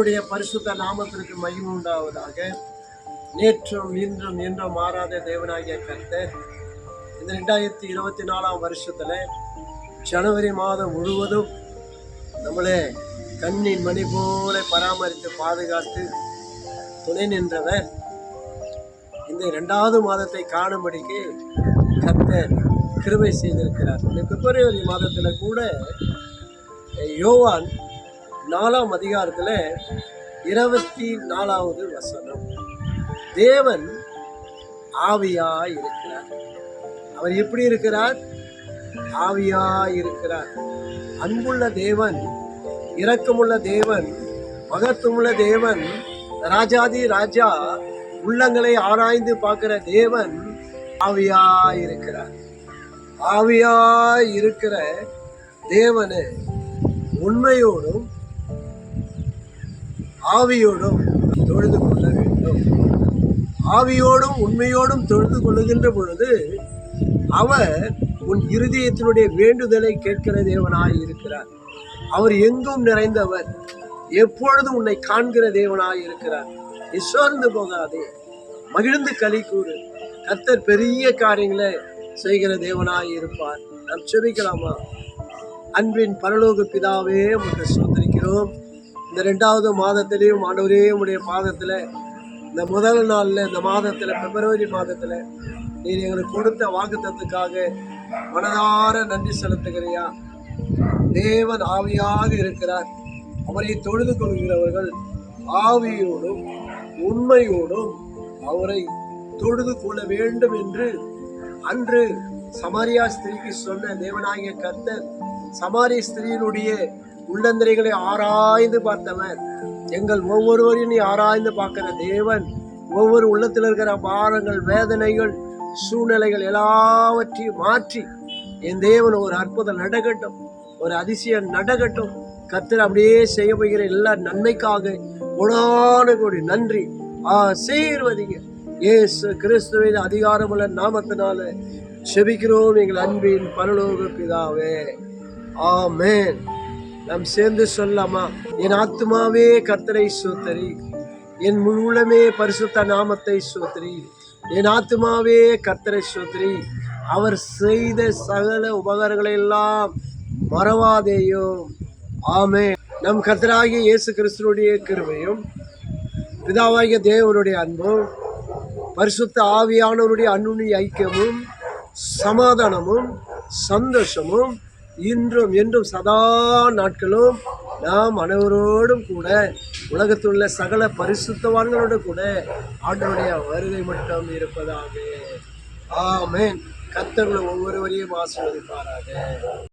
தேவனுடைய பரிசுத்த நாமத்திற்கு மகிமை உண்டாவதாக. நேற்றும் இன்றும் என்றும் மாறாத தேவனாகிய கர்த்தர் இந்த 2024 வருஷத்துல ஜனவரி மாதம் முழுவதும் நம்மளே கண்ணின் மணி போல பராமரித்து பாதுகாத்து துணை நின்றவர் இந்த 2வது மாதத்தை காணும்படிக்கு கர்த்தர் கிருபை செய்திருக்கிறார். இந்த பிப்ரவரி மாதத்துல கூட யோவான் 4ஆம் அதிகாரத்துல 24வது வசனம், தேவன் ஆவியாய் இருக்கிறார். அவர் எப்படி இருக்கிறார்? ஆவியாய் இருக்கிறார். அன்புள்ள தேவன், இரக்கமுள்ள தேவன், மகத்துவமுள்ள தேவன், ராஜாதி ராஜா, உள்ளங்களை ஆராய்ந்து பார்க்கிற தேவன் ஆவியாய் இருக்கிறார். ஆவியாய் இருக்கிற தேவனை உண்மையோடும் ஆவியோடும் தொழுது கொள்ள வேண்டும். ஆவியோடும் உண்மையோடும் தொழுது கொள்ளுகின்ற பொழுது அவர் உன் இருதயத்தினுடைய வேண்டுதலை கேட்கிற தேவனாய் இருக்கிறார். அவர் எங்கும் நிறைந்தவர், எப்பொழுதும் உன்னை காண்கிற தேவனாய் இருக்கிறார். நீ சோர்ந்து போகாதே, மகிழ்ந்து களி கூறு. கர்த்தர் பெரிய காரியங்களை செய்கிற தேவனாய் இருப்பார். நாம் செபிக்கலாமா? அன்பின் பரலோக பிதாவே, உங்களை சோதரிக்கிறோம். இந்த 2வது மாதத்திலையும் ஆண்டவரே உடைய பாதத்தில் இந்த முதல் நாளில், இந்த மாதத்தில், பிப்ரவரி மாதத்தில் நீர் எங்களுக்கு கொடுத்த வாக்குத்தத்துக்காக மனதார நன்றி செலுத்துகிறியா. தேவன் ஆவியாக இருக்கிறார். அவரை தொழுது கொள்கிறவர்கள் ஆவியோடும் உண்மையோடும் அவரை தொழுது கொள்ள வேண்டும் என்று அன்று சமாரியா ஸ்திரீக்கு சொன்ன தேவனாகிய கர்த்தர் சமாரிய ஸ்திரீனுடைய உள்ளந்தரைகளை ஆராய்ந்து பார்த்தவர். எங்கள் ஒவ்வொருவரையும் நீ ஆராய்ந்து பார்க்கிற தேவன். ஒவ்வொரு உள்ளத்தில் இருக்கிற பாரங்கள், வேதனைகள், சூழ்நிலைகள் எல்லாவற்றையும் மாற்றி என் தேவன் ஒரு அற்புதம் நடக்கட்டும், ஒரு அதிசயம் நடக்கட்டும். கர்த்தர் அப்படியே செய்ய போகிற எல்லா நன்மைக்காக கோடான கோடி நன்றி. ஆசீர்வதிங்க. இயேசு கிறிஸ்துவின் அதிகாரமுள்ள நாமத்தினால செபிக்கிறோம் எங்கள் அன்பின் பரலோக பிதாவே, ஆமென். நாம் சேர்ந்து சொல்லாமா? என் ஆத்துமாவே கர்த்தரை ஸ்தோத்திரி, என் முழு உள்ளமே பரிசுத்த நாமத்தை ஸ்தோத்திரி. என் ஆத்துமாவே கர்த்தரை ஸ்தோத்திரி, அவர் செய்த சகல உபகாரங்களை எல்லாம் மறவாதேயோ. ஆமென். நம் கர்த்தராகிய இயேசு கிறிஸ்துவுடைய கிருபையும், பிதாவாகிய தேவனுடைய அன்பும், பரிசுத்த ஆவியானவருடைய அன்னுடைய ஐக்கியமும், சமாதானமும், சந்தோஷமும் இன்றும் என்றும் சதா நாட்களும் நாம் அனைவரோடும் கூட, உலகத்துள்ள சகல பரிசுத்தவான்களோடு கூட ஆண்டவருடைய வருகை மட்டும் இருப்பதாக. ஆமென். கர்த்தர் ஒவ்வொருவரையும் ஆசீர்வதிப்பாராக.